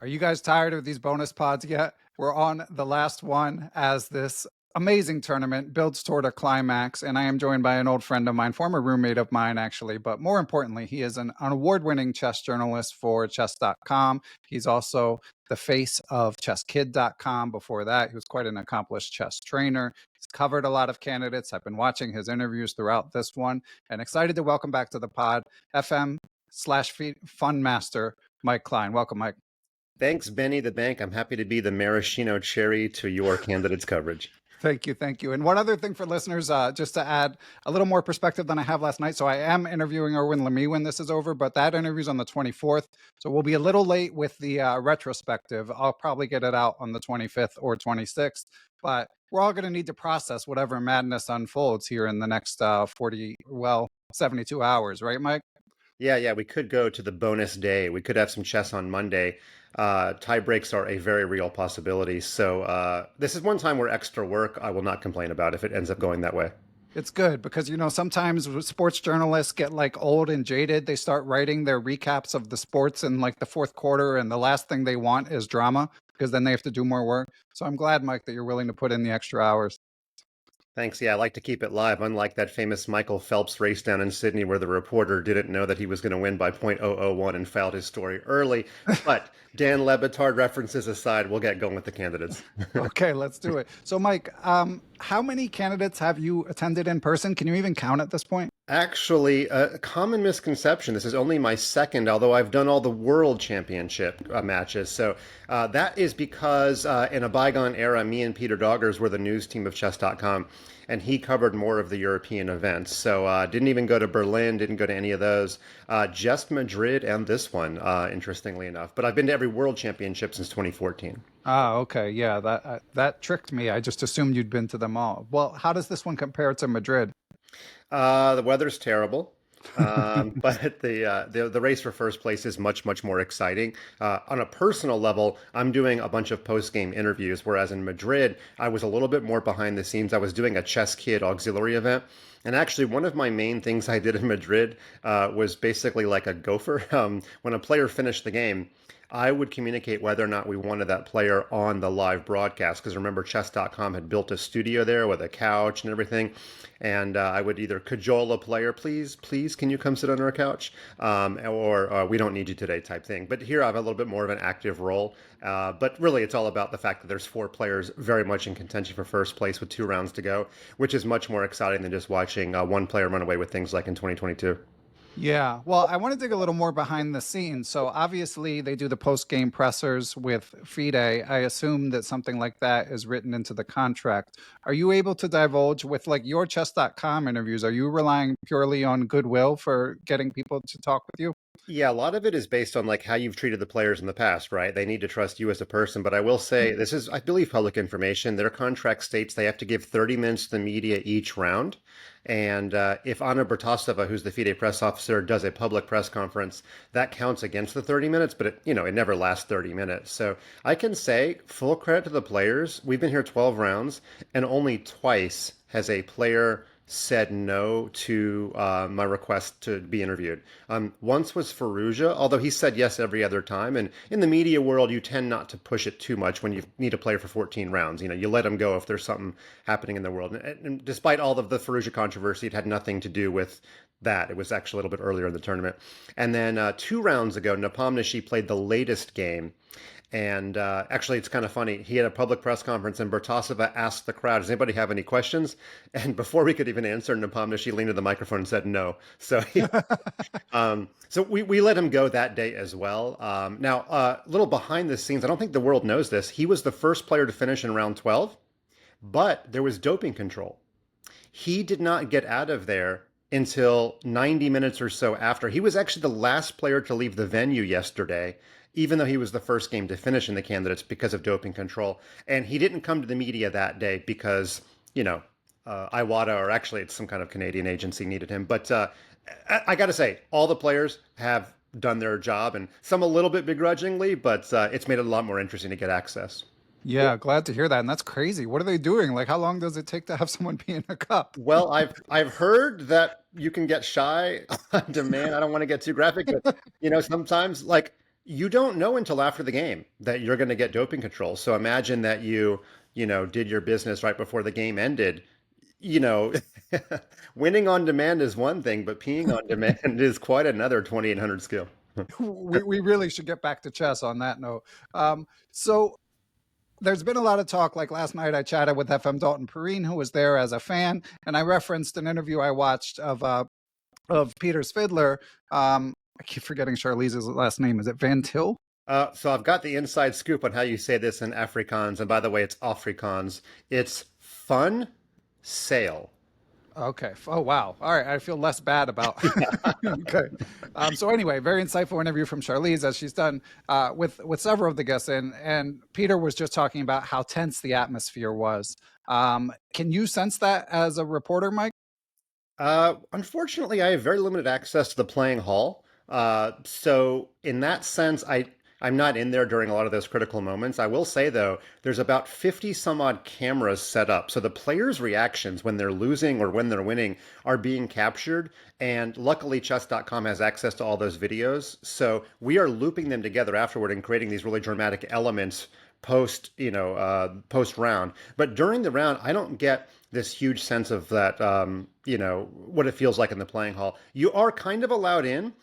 Are you guys tired of these bonus pods yet? We're on the last one as this amazing tournament builds toward a climax. And I am joined by an old friend of mine, former roommate of mine, actually. But more importantly, he is an award winning chess journalist for chess.com. He's also the face of chesskid.com. Before that, he was quite an accomplished chess trainer. He's covered a lot of candidates. I've been watching his interviews throughout this one and excited to welcome back to the pod FM/Fun Master, Mike Klein. Welcome, Mike. Thanks, Benny the Bank. I'm happy to be the maraschino cherry to your candidates coverage. Thank you. Thank you. And one other thing for listeners, just to add a little more perspective than I have last night. So I am interviewing Erwin Lamy when this is over, but that interview's on the 24th. So we'll be a little late with the retrospective. I'll probably get it out on the 25th or 26th, but we're all going to need to process whatever madness unfolds here in the next 72 hours, right, Mike? Yeah, we could go to the bonus day. We could have some chess on Monday. Tie breaks are a very real possibility. So this is one time where extra work I will not complain about if it ends up going that way. It's good because, sometimes sports journalists get like old and jaded. They start writing their recaps of the sports in like the fourth quarter, and the last thing they want is drama because then they have to do more work. So I'm glad, Mike, that you're willing to put in the extra hours. Thanks. Yeah, I like to keep it live, unlike that famous Michael Phelps race down in Sydney where the reporter didn't know that he was going to win by .001 and filed his story early. But Dan Lebitard references aside, we'll get going with the candidates. Okay, let's do it. So, Mike, how many candidates have you attended in person? Can you even count at this point? Actually, a common misconception. This is only my second, although I've done all the world championship matches. So that is because in a bygone era, me and Peter Doggers were the news team of chess.com, and he covered more of the European events. So didn't even go to Berlin, didn't go to any of those, just Madrid and this one, interestingly enough. But I've been to every world championship since 2014. Ah, okay. Yeah, that tricked me. I just assumed you'd been to them all. Well, how does this one compare to Madrid? The weather's terrible. But the race for first place is much more exciting. On a personal level, I'm doing a bunch of post game interviews, whereas in Madrid, I was a little bit more behind the scenes. I was doing a Chess Kid auxiliary event. And actually, one of my main things I did in Madrid was basically like a gopher. When a player finished the game, I would communicate whether or not we wanted that player on the live broadcast. Because remember, chess.com had built a studio there with a couch and everything. And I would either cajole a player, please, can you come sit on our couch? Or we don't need you today type thing. But here I have a little bit more of an active role. But really, it's all about the fact that there's four players very much in contention for first place with 2 rounds to go, which is much more exciting than just watching one player run away with things like in 2022. Yeah, well, I want to dig a little more behind the scenes. So obviously they do the post-game pressers with FIDE. I assume that something like that is written into the contract. Are you able to divulge with like your chess.com interviews? Are you relying purely on goodwill for getting people to talk with you? Yeah, a lot of it is based on like how you've treated the players in the past, right? They need to trust you as a person. But I will say this is, I believe, public information. Their contract states they have to give 30 minutes to the media each round. And if Anna Bertasova, who's the FIDE press officer, does a public press conference, that counts against the 30 minutes, but it never lasts 30 minutes. So I can say full credit to the players. We've been here 12 rounds, and only twice has a player said no to my request to be interviewed. Once was Firouzja, although he said yes every other time. And in the media world, you tend not to push it too much when you need a player for 14 rounds. You let him go if there's something happening in the world. And despite all of the Firouzja controversy, it had nothing to do with that. It was actually a little bit earlier in the tournament. And then 2 rounds ago, Nepomniachtchi played the latest game. And actually, it's kind of funny. He had a public press conference, and Bertasova asked the crowd, "Does anybody have any questions?" And before we could even answer, Nepomniachtchi leaned to the microphone and said no. So we let him go that day as well. Now, a little behind the scenes, I don't think the world knows this. He was the first player to finish in round 12, but there was doping control. He did not get out of there until 90 minutes or so after. He was actually the last player to leave the venue yesterday, even though he was the first game to finish in the candidates because of doping control. And he didn't come to the media that day because, Iwata, or actually it's some kind of Canadian agency, needed him. But I got to say, all the players have done their job, and some a little bit begrudgingly, but it's made it a lot more interesting to get access. Yeah, glad to hear that. And that's crazy. What are they doing? Like, how long does it take to have someone be in a cup? Well, I've heard that you can get shy on demand. I don't want to get too graphic, but sometimes like You don't know until after the game that you're going to get doping control. So imagine that you did your business right before the game ended. You know, winning on demand is one thing, but peeing on demand is quite another 2800 skill. We really should get back to chess on that note. So there's been a lot of talk. Like last night, I chatted with FM Dalton Perrine, who was there as a fan, and I referenced an interview I watched of Peter's fiddler. I keep forgetting Charlize's last name. Is it Van Til? So I've got the inside scoop on how you say this in Afrikaans, and by the way, it's Afrikaans. It's fun sale. Okay. Oh wow. All right. I feel less bad about. Okay. So anyway, very insightful interview from Charlize, as she's done with several of the guests, and Peter was just talking about how tense the atmosphere was. Can you sense that as a reporter, Mike? Unfortunately, I have very limited access to the playing hall. So in that sense, I'm not in there during a lot of those critical moments. I will say though, there's about 50 some odd cameras set up. So the players' reactions when they're losing or when they're winning are being captured. And luckily, chess.com has access to all those videos. So we are looping them together afterward and creating these really dramatic elements post round. But during the round, I don't get this huge sense of that, what it feels like in the playing hall. You are kind of allowed in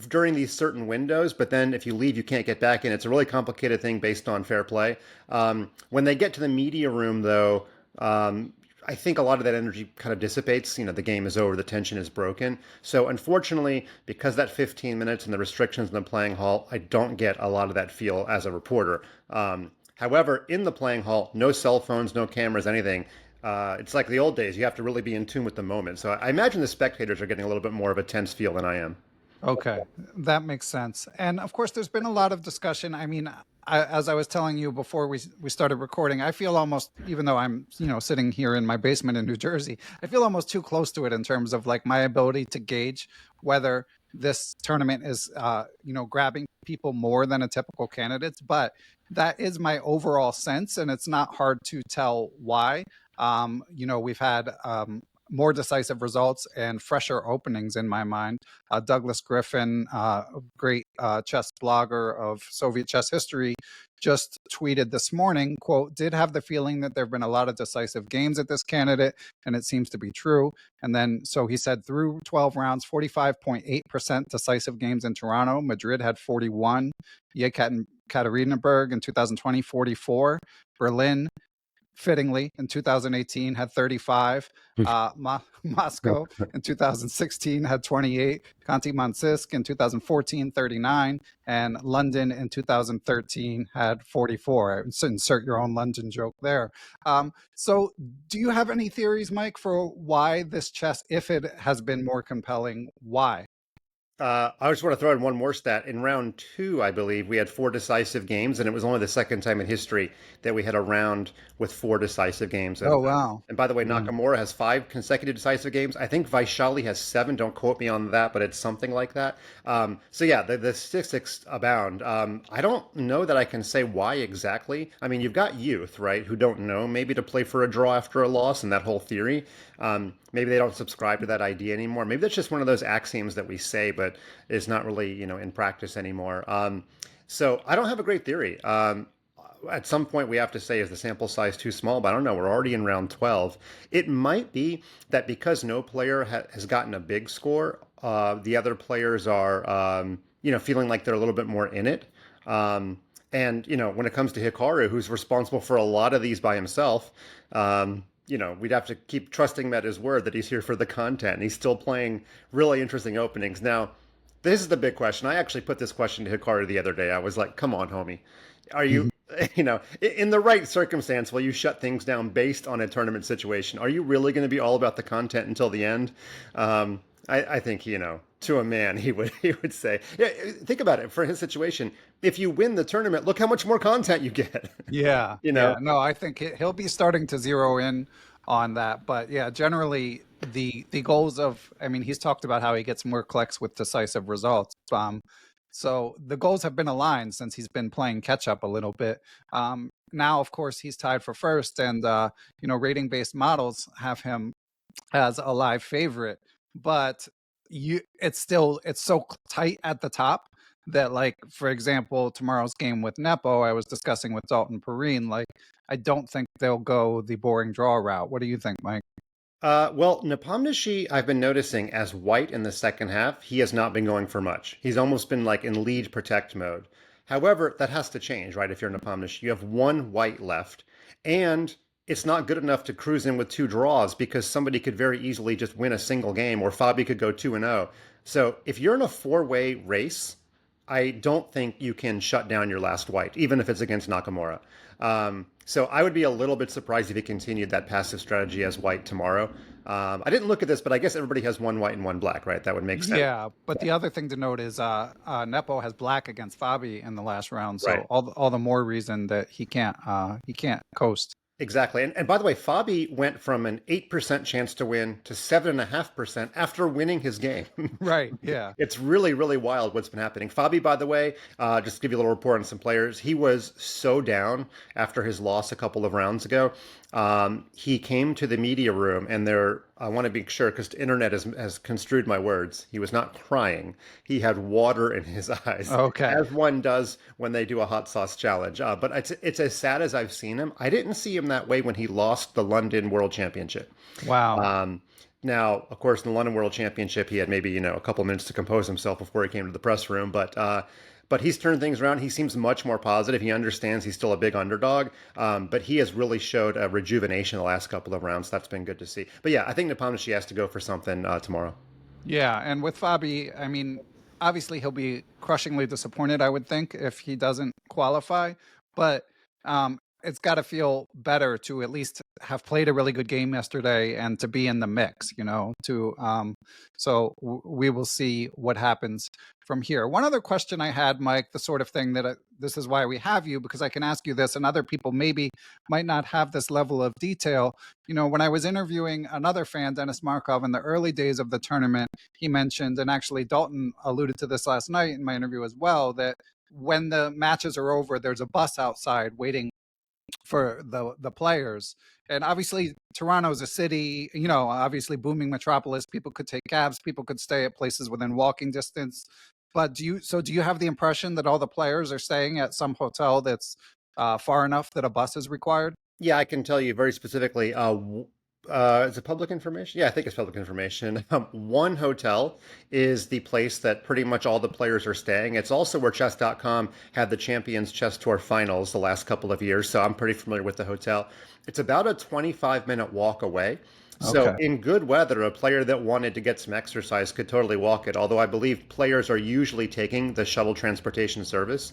during these certain windows, but then if you leave, you can't get back in. It's a really complicated thing based on fair play. When they get to the media room, though, I think a lot of that energy kind of dissipates. The game is over, the tension is broken. So unfortunately, because that 15 minutes and the restrictions in the playing hall, I don't get a lot of that feel as a reporter. However, in the playing hall, no cell phones, no cameras, anything. It's like the old days. You have to really be in tune with the moment. So I imagine the spectators are getting a little bit more of a tense feel than I am. Okay, that makes sense. And of course, there's been a lot of discussion. I mean, as I was telling you before we started recording, I feel almost, even though I'm sitting here in my basement in New Jersey, I feel almost too close to it in terms of like my ability to gauge whether this tournament is grabbing people more than a typical candidates. But that is my overall sense, and it's not hard to tell why. We've had more decisive results and fresher openings in my mind. Douglas Griffin, a great chess blogger of Soviet chess history, just tweeted this morning, quote, did have the feeling that there have been a lot of decisive games at this candidate, and it seems to be true. And then, so he said through 12 rounds, 45.8% decisive games in Toronto. Madrid had 41. Yekaterinburg in 2020, 44. Berlin, fittingly, in 2018 had 35. Moscow in 2016 had 28. Conti-Mansisk in 2014, 39. And London in 2013 had 44. So insert your own London joke there. So do you have any theories, Mike, for why this chess, if it has been more compelling, why? I just want to throw in one more stat. In round two, I believe, we had four decisive games, and it was only the second time in history that we had a round with four decisive games. Oh, wow. And by the way, Mm. Nakamura has five consecutive decisive games. I think Vaishali has seven. Don't quote me on that, but it's something like that. So yeah, the statistics abound. I don't know that I can say why exactly. I mean, you've got youth, right, who don't know maybe to play for a draw after a loss and that whole theory. Maybe they don't subscribe to that idea anymore. Maybe that's just one of those axioms that we say, but is not really, in practice anymore. So I don't have a great theory. At some point, we have to say, is the sample size too small? But I don't know. We're already in round 12. It might be that because no player has gotten a big score, the other players are, feeling like they're a little bit more in it. And when it comes to Hikaru, who's responsible for a lot of these by himself, we'd have to keep trusting him at his word that he's here for the content. And he's still playing really interesting openings. Now, this is the big question. I actually put this question to Hikaru the other day. I was like, come on, homie. Are you, in the right circumstance, will you shut things down based on a tournament situation? Are you really going to be all about the content until the end? I think, to a man, he would say, yeah, think about it. For his situation, if you win the tournament, look how much more content you get. Yeah, you yeah. know? No, I think he'll be starting to zero in on that. But yeah, generally the goals of, I mean, he's talked about how he gets more clicks with decisive results. So the goals have been aligned since he's been playing catch up a little bit. Now, of course, he's tied for first, and rating based models have him as a live favorite. But it's so tight at the top that, like, for example, tomorrow's game with Nepo, I was discussing with Dalton Perrine, like, I don't think they'll go the boring draw route. What do you think, Mike? Well, Nepomniachtchi, I've been noticing as white in the second half, he has not been going for much. He's almost been like in lead protect mode. However, that has to change, right? If you're Nepomniachtchi, you have one white left, and it's not good enough to cruise in with two draws because somebody could very easily just win a single game, or Fabi could go 2-0. So if you're in a four-way race, I don't think you can shut down your last white, even if it's against Nakamura. So I would be a little bit surprised if he continued that passive strategy as white tomorrow. I didn't look at this, but I guess everybody has one white and one black, right? That would make sense. Yeah, but the other thing to note is Nepo has black against Fabi in the last round, Right. so all the more reason that he can't coast. Exactly. And by the way, Fabi went from an 8% chance to win to 7.5% after winning his game. Right. Yeah. It's really, really wild what's been happening. Fabi, by the way, just to give you a little report on some players, he was so down after his loss a couple of rounds ago. He came to the media room, and I want to be sure because the internet has construed my words. He was not crying. He had water in his eyes, Okay. as one does when they do a hot sauce challenge. But it's as sad as I've seen him. I didn't see him that way when he lost the London World Championship. Wow. Now, of course, in the London World Championship, he had maybe a couple minutes to compose himself before he came to the press room. But he's turned things around. He seems much more positive. He understands he's still a big underdog, but he has really showed a rejuvenation the last couple of rounds. That's been good to see. But yeah, I think Nepomniachtchi has to go for something tomorrow. Yeah, and with Fabi, I mean, obviously he'll be crushingly disappointed, I would think, if he doesn't qualify. But it's got to feel better to at least have played a really good game yesterday and to be in the mix, we will see what happens from here. One other question I had, Mike, the sort of thing that this is why we have you, because I can ask you this, and other people maybe might not have this level of detail. When I was interviewing another fan, Dennis Markov, in the early days of the tournament, he mentioned, and actually Dalton alluded to this last night in my interview as well, that when the matches are over, there's a bus outside waiting for the players. And obviously Toronto's a city, obviously booming metropolis. People could take cabs, people could stay at places within walking distance. But do you have the impression that all the players are staying at some hotel that's far enough that a bus is required? Yeah, I can tell you very specifically. Is it public information? Yeah, I think it's public information. One hotel is the place that pretty much all the players are staying. It's also where chess.com had the Champions Chess Tour finals the last couple of years, so I'm pretty familiar with the hotel. It's about a 25-minute walk away. So Okay. in good weather, a player that wanted to get some exercise could totally walk it, although I believe players are usually taking the shuttle transportation service.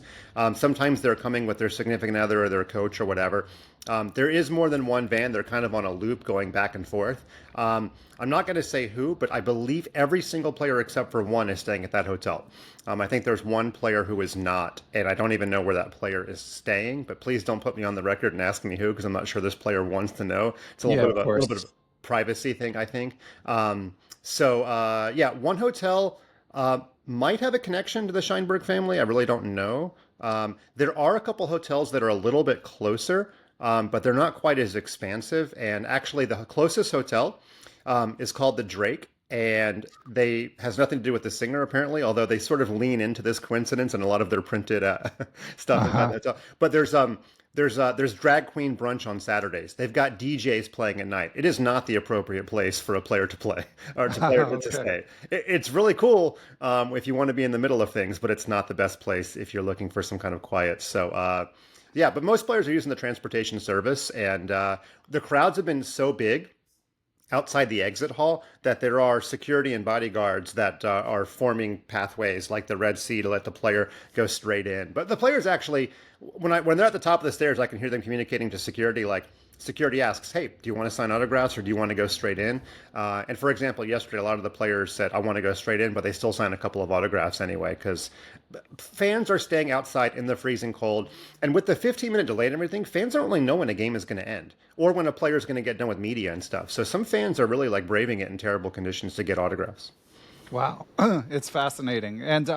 Sometimes they're coming with their significant other or their coach or whatever. There is more than one van. They're kind of on a loop going back and forth. I'm not going to say who, but I believe every single player except for one is staying at that hotel. I think there's one player who is not, and I don't even know where that player is staying. But please don't put me on the record and ask me who, because I'm not sure this player wants to know. It's a Yeah, little of bit of a course. little bit of privacy thing, I think. Yeah, one hotel might have a connection to the Scheinberg family. I really don't know. There are a couple hotels that are a little bit closer, but they're not quite as expansive. And actually, the closest hotel is called the Drake. And they has nothing to do with the singer apparently, although they sort of lean into this coincidence and a lot of their printed stuff in that Uh-huh. hotel. But there's drag queen brunch on Saturdays. They've got DJs playing at night. It is not the appropriate place for a player to play or to player to Okay. stay. It's really cool if you want to be in the middle of things, but it's not the best place if you're looking for some kind of quiet. Yeah, but most players are using the transportation service, and the crowds have been so big outside the exit hall that there are security and bodyguards that are forming pathways like the Red Sea to let the player go straight in. But the players actually, when they're at the top of the stairs, I can hear them communicating to security like, security asks, hey, do you want to sign autographs or do you want to go straight in? And for example, yesterday, a lot of the players said, I want to go straight in, but they still sign a couple of autographs anyway, because fans are staying outside in the freezing cold. And with the 15-minute delay and everything, fans don't really know when a game is going to end or when a player is going to get done with media and stuff. So some fans are really like braving it in terrible conditions to get autographs. Wow. It's fascinating. And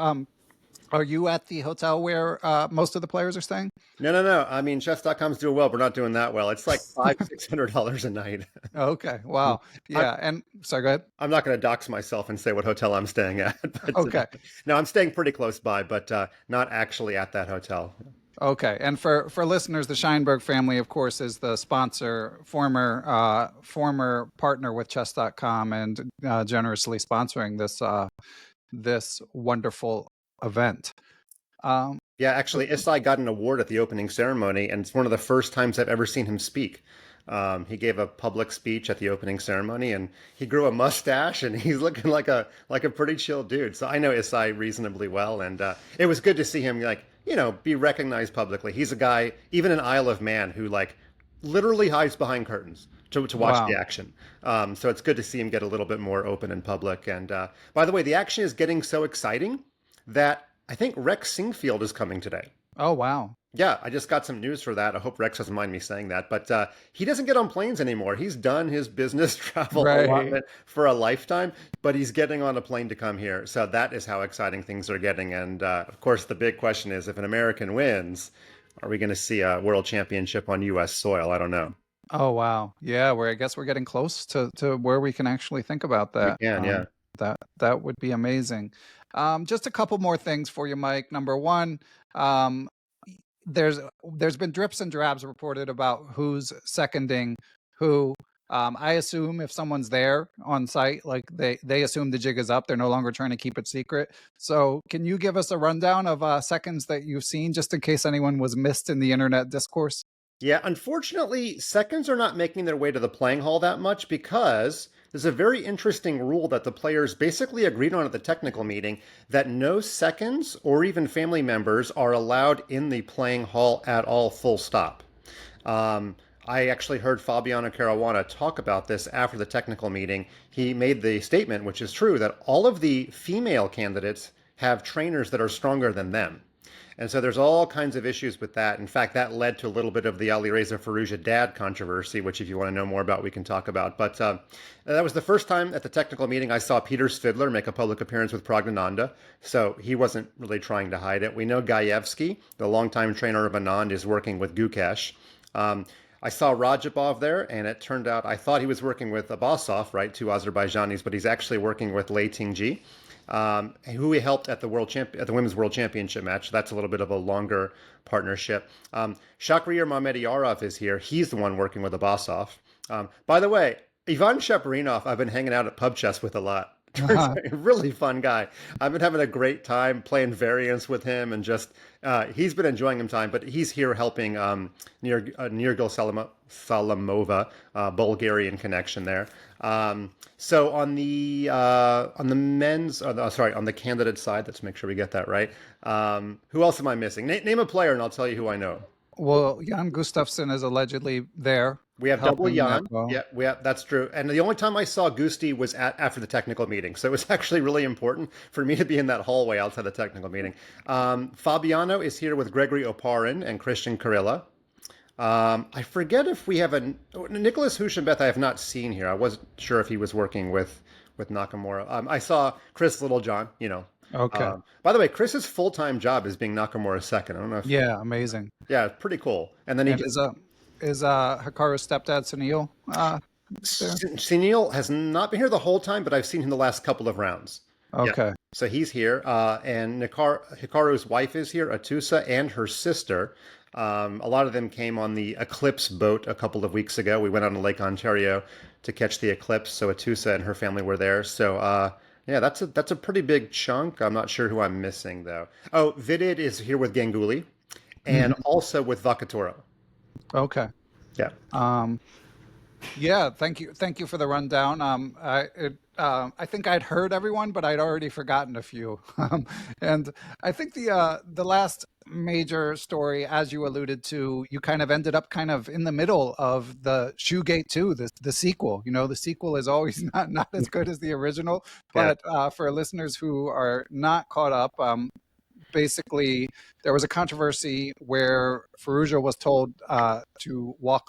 Are you at the hotel where most of the players are staying? No, no, no. I mean, chess.com's doing well. We're not doing that well. It's like $500-$600 a night. Okay. Mm. Wow. I'm, Yeah. And sorry, go ahead. I'm not going to dox myself and say what hotel I'm staying at, but Okay. no, I'm staying pretty close by, but not actually at that hotel. Okay. And for listeners, the Scheinberg family, of course, is the sponsor, former partner with chess.com and generously sponsoring this wonderful event. Um, Yeah, actually, Isai got an award at the opening ceremony, and it's one of the first times I've ever seen him speak. He gave a public speech at the opening ceremony, and he grew a mustache, and he's looking like a pretty chill dude. So I know Isai reasonably well, and it was good to see him be recognized publicly. He's a guy, even in Isle of Man, who literally hides behind curtains to watch the wow. action. So it's good to see him get a little bit more open in public. And by the way, the action is getting so exciting that I think Rex Singfield is coming today. Oh, wow. Yeah, I just got some news for that. I hope Rex doesn't mind me saying that. But he doesn't get on planes anymore. He's done his business travel Right. allotment for a lifetime, but he's getting on a plane to come here. So that is how exciting things are getting. And of course, the big question is if an American wins, are we going to see a world championship on U.S. soil? I don't know. Oh, wow. Yeah, I guess we're getting close to where we can actually think about We that. can, yeah. That would be amazing. Just a couple more things for you, Mike. Number one, um, there's there's been drips and drabs reported about who's seconding who. I assume if someone's there on site, like they assume the jig is up. They're no longer trying to keep it secret. So, can you give us a rundown of seconds that you've seen, just in case anyone was missed in the internet discourse? Yeah, unfortunately, seconds are not making their way to the playing hall that much because there's a very interesting rule that the players basically agreed on at the technical meeting that no seconds or even family members are allowed in the playing hall at all, full stop. I actually heard Fabiano Caruana talk about this after the technical meeting. He made the statement, which is true, that all of the female candidates have trainers that are stronger than them. And so there's all kinds of issues with that. In fact, that led to a little bit of the Alireza Firouzja dad controversy, which if you want to know more about, we can talk about. But that was the first time at the technical meeting I saw Peter Svidler make a public appearance with Pragnananda. So he wasn't really trying to hide it. We know Gaevsky, the longtime trainer of Anand, is working with Gukesh. I saw Rajabov there, and it turned out I thought he was working with Abbasov, right, two Azerbaijanis, but he's actually working with Lei Tingji, who he helped at the at the Women's World Championship match. That's a little bit of a longer partnership. Shakriar Mamediyarov is here. He's the one working with Abbasov. By the way, Ivan Shaparinov, I've been hanging out at pub chess with a lot. Turns out a really fun guy. I've been having a great time playing variants with him, and just he's been enjoying him time. But he's here helping Nirgul Salamova, Bulgarian connection there. So on the men's, sorry, on the candidate side, let's make sure we get that right. Who else am I missing? Name a player, and I'll tell you who I know. Well, Jan Gustafsson is allegedly there We have double helping Jan. Nepo. Yeah, that's true. And the only time I saw Gusti was after the technical meeting. So it was actually really important for me to be in that hallway outside the technical meeting. Fabiano is here with Gregory Oparin and Christian Karilla. I forget if we have Nicholas Hushenbeth I have not seen here. I wasn't sure if he was working with Nakamura. I saw Chris Littlejohn, Okay. By the way, Chris's full-time job is being Nakamura's second. I don't know if, Yeah, amazing. yeah, pretty cool. And then he And gets, is Hikaru's stepdad Sunil there? Sunil has not been here the whole time, but I've seen him the last couple of rounds. Yeah. Okay. So he's here. And Hikaru's wife is here, Atusa, and her sister. A lot of them came on the Eclipse boat a couple of weeks ago. We went on to Lake Ontario to catch the eclipse. So Atusa and her family were there. So yeah, that's a pretty big chunk. I'm not sure who I'm missing though. Oh, Vidid is here with Ganguly and also with Vakatora. Okay. Yeah. Yeah, thank you for the rundown. I think I'd heard everyone, but I'd already forgotten a few. And I think the last major story, as you alluded to, you kind of ended up kind of in the middle of the Shoegate 2, the sequel. The sequel is always not as good as the original, Yeah. but for listeners who are not caught up, basically there was a controversy where Firouzja was told to walk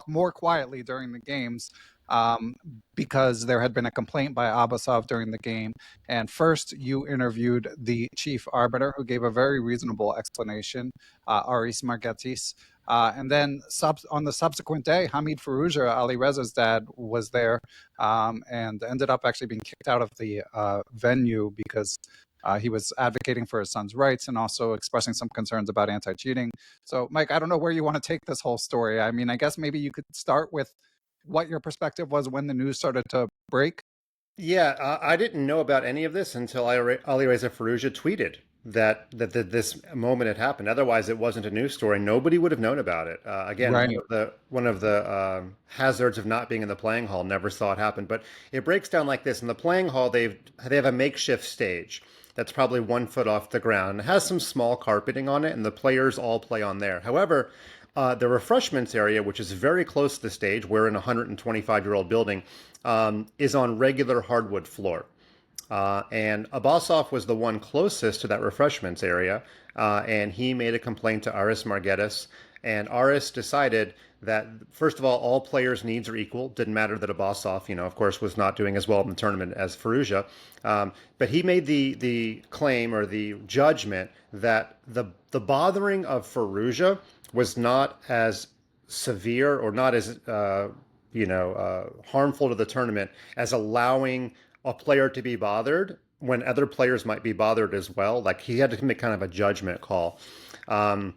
more quietly during the games, um, because there had been a complaint by Abbasov during the game. And first, you interviewed the chief arbiter, who gave a very reasonable explanation, Aris Margetis. And then on the subsequent day, Hamid Firouzja, Ali Reza's dad, was there, and ended up actually being kicked out of the venue because he was advocating for his son's rights and also expressing some concerns about anti-cheating. So, Mike, I don't know where you want to take this whole story. I mean, I guess maybe you could start with what your perspective was when the news started to break. Yeah, I didn't know about any of this until Alireza Firouzja tweeted that this moment had happened. Otherwise, it wasn't a news story. Nobody would have known about it. Again, Right. one of the hazards of not being in the playing hall. Never saw it happen. But it breaks down like this: in the playing hall, they have a makeshift stage that's probably 1 foot off the ground. It has some small carpeting on it, and the players all play on there. However, the refreshments area, which is very close to the stage, we're in a 125-year-old building, is on regular hardwood floor. And Abbasov was the one closest to that refreshments area, and he made a complaint to Aris Margetis. And Aris decided that, first of all players' needs are equal. Didn't matter that Abbasov, of course, was not doing as well in the tournament as Firouzja. But he made the claim or the judgment that the bothering of Firouzja was not as severe or not as harmful to the tournament as allowing a player to be bothered when other players might be bothered as well. Like he had to make kind of a judgment call. Um,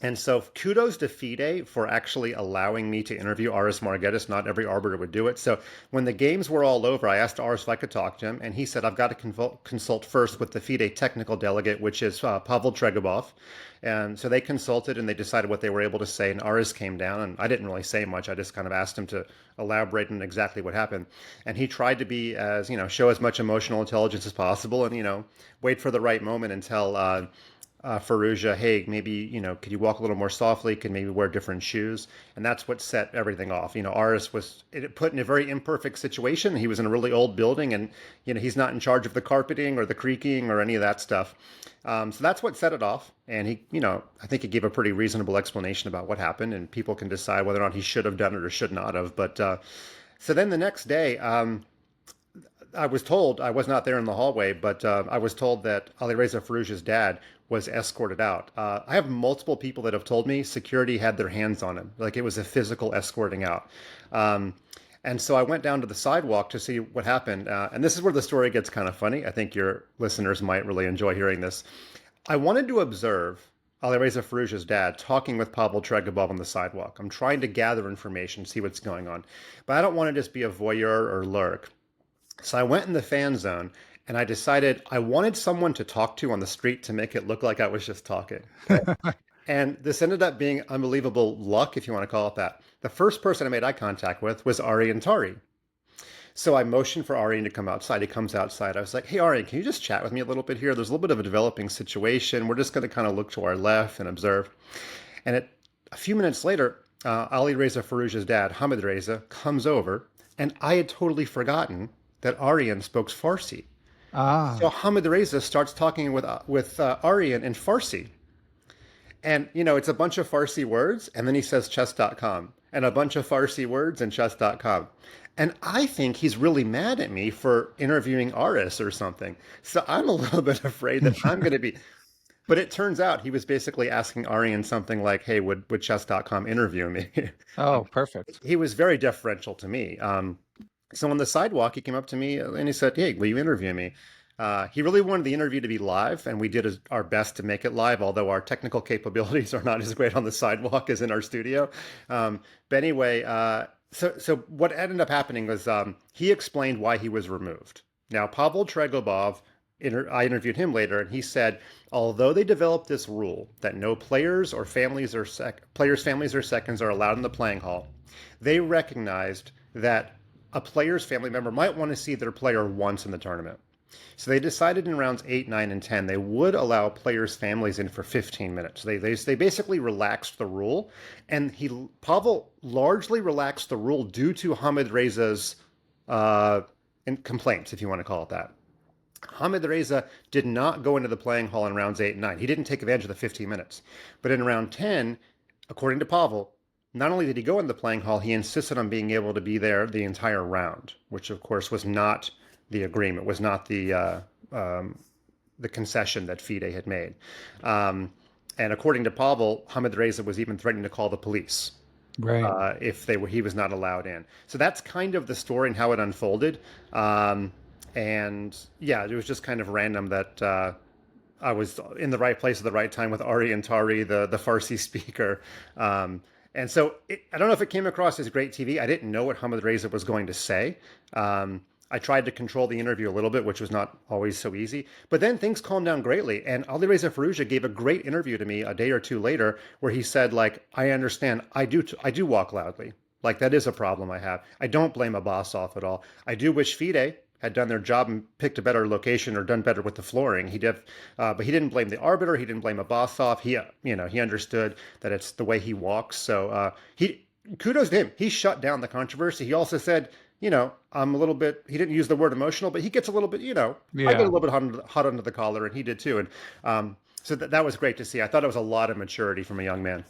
and so kudos to FIDE for actually allowing me to interview Aris Margetis. Not every arbiter would do it. So when the games were all over, I asked Aris if I could talk to him, and he said, I've got to consult first with the FIDE technical delegate, which is Pavel Tregobov. And so they consulted and they decided what they were able to say. And Aris came down, and I didn't really say much. I just kind of asked him to elaborate on exactly what happened. And he tried to be show as much emotional intelligence as possible and, wait for the right moment and tell Firouzja, hey, maybe, could you walk a little more softly? Could maybe wear different shoes? And that's what set everything off. Aris was put in a very imperfect situation. He was in a really old building and, he's not in charge of the carpeting or the creaking or any of that stuff. So that's what set it off. And he, I think he gave a pretty reasonable explanation about what happened, and people can decide whether or not he should have done it or should not have. But so then the next day, I was told, I was not there in the hallway, but I was told that Alireza Firouzja's dad was escorted out. I have multiple people that have told me security had their hands on him, like it was a physical escorting out. And so I went down to the sidewalk to see what happened. And this is where the story gets kind of funny. I think your listeners might really enjoy hearing this. I wanted to observe Alireza Firouzja's dad talking with Pavel Tregobov on the sidewalk. I'm trying to gather information, see what's going on. But I don't want to just be a voyeur or lurk. So I went in the fan zone and I decided I wanted someone to talk to on the street to make it look like I was just talking. Okay? And this ended up being unbelievable luck, if you want to call it that. The first person I made eye contact with was Aryan Tari. So I motioned for Aryan to come outside. He comes outside. I was like, hey, Aryan, can you just chat with me a little bit here? There's a little bit of a developing situation. We're just going to kind of look to our left and observe. And a few minutes later, Alireza Firouzja's dad, Hamid Reza, comes over. And I had totally forgotten that Aryan spoke Farsi. So Ah. Hamid Reza starts talking with Aryan in Farsi. And, it's a bunch of Farsi words, and then he says chess.com, and a bunch of Farsi words and chess.com. And I think he's really mad at me for interviewing Aris or something. So I'm a little bit afraid that I'm going to be. But it turns out he was basically asking Aryan something like, hey, would chess.com interview me? Oh, perfect. He was very deferential to me. So on the sidewalk, he came up to me and he said, hey, will you interview me? He really wanted the interview to be live, and we did our best to make it live, although our technical capabilities are not as great on the sidewalk as in our studio. But anyway, so what ended up happening was he explained why he was removed. Now, Pavel Tregobov, I interviewed him later, and he said, although they developed this rule that no players or families or players' families or seconds are allowed in the playing hall, they recognized that a player's family member might want to see their player once in the tournament. So they decided in rounds 8, 9, and 10 they would allow players' families in for 15 minutes. They basically relaxed the rule, and Pavel largely relaxed the rule due to Hamid Reza's complaints, if you want to call it that. Hamid Reza did not go into the playing hall in rounds 8 and 9. He didn't take advantage of the 15 minutes. But in round 10, according to Pavel, not only did he go in the playing hall, he insisted on being able to be there the entire round, which of course was not the agreement, was not the concession that FIDE had made. Um, and according to Pavel, Hamid Reza was even threatening to call the police Right. if he was not allowed in. So that's kind of the story and how it unfolded. And yeah, it was just kind of random that I was in the right place at the right time with Ari and Tari, the Farsi speaker. And so I don't know if it came across as great TV. I didn't know what Hamid Reza was going to say. I tried to control the interview a little bit, which was not always so easy. But then things calmed down greatly. And Alireza Firouzja gave a great interview to me a day or two later where he said, like, I understand. I do walk loudly. Like, that is a problem I have. I don't blame Abbas off at all. I do wish FIDE had done their job and picked a better location or done better with the flooring. But he didn't blame the arbiter. He didn't blame Abbasov. He understood that it's the way he walks. So kudos to him. He shut down the controversy. He also said, I'm a little bit. He didn't use the word emotional, but he gets a little bit. I get a Yeah. little bit hot under the collar, and he did too. And so that was great to see. I thought it was a lot of maturity from a young man.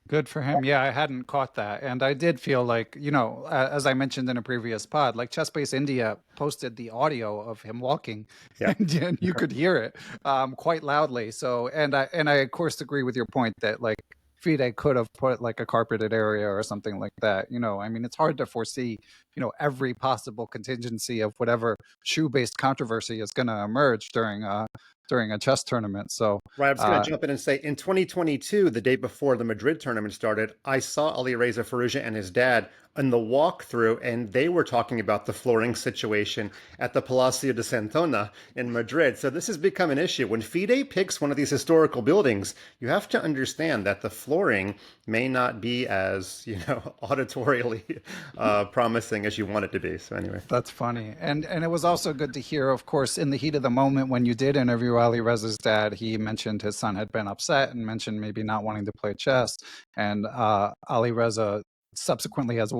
Good for him. Yeah, I hadn't caught that. And I did feel like, as I mentioned in a previous pod, like Chess Base India posted the audio of him walking Yeah. and you could hear it quite loudly. So, and I of course agree with your point that like FIDE could have put like a carpeted area or something like that. I mean, it's hard to foresee, every possible contingency of whatever shoe-based controversy is going to emerge during a chess tournament. So, Right, I was going to jump in and say, in 2022, the day before the Madrid tournament started, I saw Alireza Firouzja and his dad in the walkthrough, and they were talking about the flooring situation at the Palacio de Santona in Madrid. So this has become an issue. When FIDE picks one of these historical buildings, you have to understand that the flooring may not be as, auditorially promising as you want it to be. So anyway. that's funny. And it was also good to hear, of course, in the heat of the moment when you did interview Ali Reza's dad, he mentioned his son had been upset and mentioned maybe not wanting to play chess. And Ali Reza subsequently has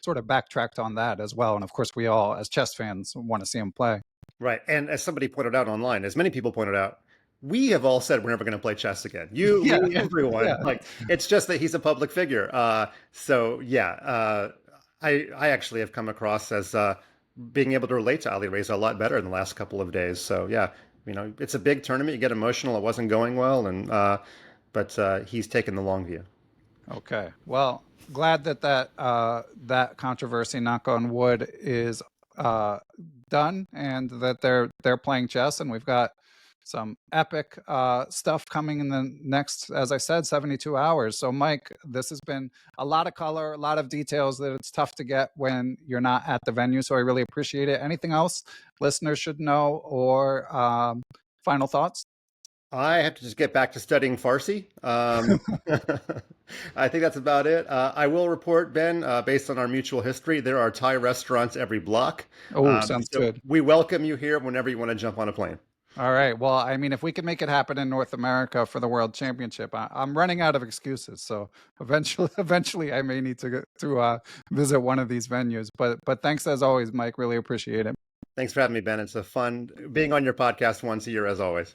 sort of backtracked on that as well. And of course, we all, as chess fans, want to see him play. Right. And as somebody pointed out online, as many people pointed out, we have all said we're never going to play chess again. You, Yeah, me, everyone. yeah. Like, it's just that he's a public figure. So yeah, I actually have come across as being able to relate to Ali Reza a lot better in the last couple of days. So yeah, it's a big tournament. You get emotional. It wasn't going well, but he's taken the long view. Okay. Well, glad that controversy, knock on wood, is uh, done, and that they're playing chess, and we've got some epic stuff coming in the next, as I said, 72 hours. So, Mike, this has been a lot of color, a lot of details that it's tough to get when you're not at the venue. So, I really appreciate it. Anything else listeners should know, or final thoughts? I have to just get back to studying Farsi. I think that's about it. I will report, Ben, based on our mutual history, there are Thai restaurants every block. Oh, sounds So good. we welcome you here whenever you want to jump on a plane. All right. Well, I mean, if we can make it happen in North America for the World Championship, I'm running out of excuses. So eventually, I may need to visit one of these venues. But thanks as always, Mike. Really appreciate it. Thanks for having me, Ben. It's a fun being on your podcast once a year, as always.